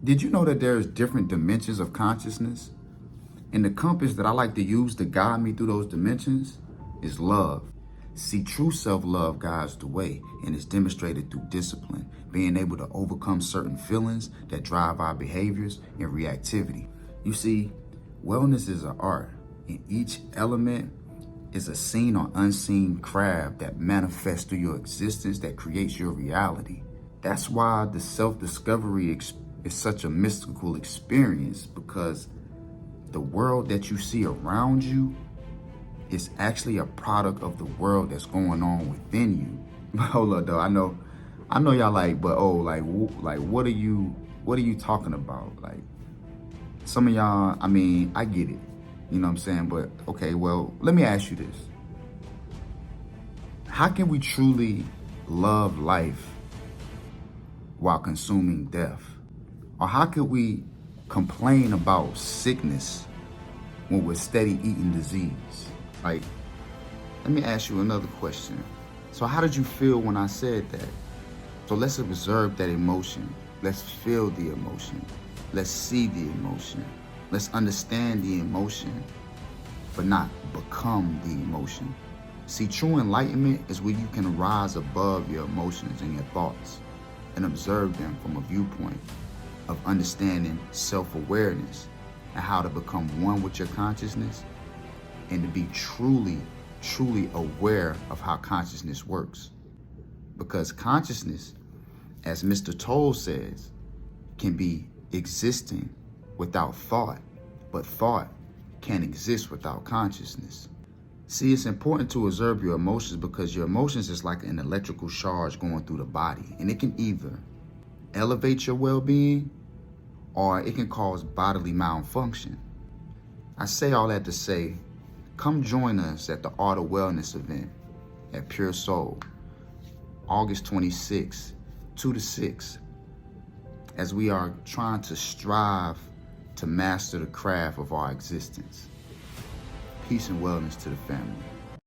Did you know that there's different dimensions of consciousness? And the compass that I like to use to guide me through those dimensions is love. See, true self-love guides the way and is demonstrated through discipline, being able to overcome certain feelings that drive our behaviors and reactivity. You see, wellness is an art, and each element is a seen or unseen craft that manifests through your existence that creates your reality. That's why the self-discovery is such a mystical experience, because the world that you see around you is actually a product of the world that's going on within you. Hold up though, I know y'all like, but what are you talking about? Like, some of y'all, I mean, I get it. You know what I'm saying? But okay, well, let me ask you this. How can we truly love life while consuming death? Or how could we complain about sickness when we're steady eating disease? Like, let me ask you another question. So how did you feel when I said that? So let's observe that emotion. Let's feel the emotion. Let's see the emotion. Let's understand the emotion, but not become the emotion. See, true enlightenment is where you can rise above your emotions and your thoughts and observe them from a viewpoint of understanding self-awareness and how to become one with your consciousness and to be truly, truly aware of how consciousness works. Because consciousness, as Mr. Toll says, can be existing without thought, but thought can't exist without consciousness. See, it's important to observe your emotions because your emotions is like an electrical charge going through the body, and it can either elevate your well-being or it can cause bodily malfunction. I say all that to say, come join us at the Art of Wellness event at Pure Soul, August 26th, 2 to 6, as we are trying to strive to master the craft of our existence. Peace and wellness to the family.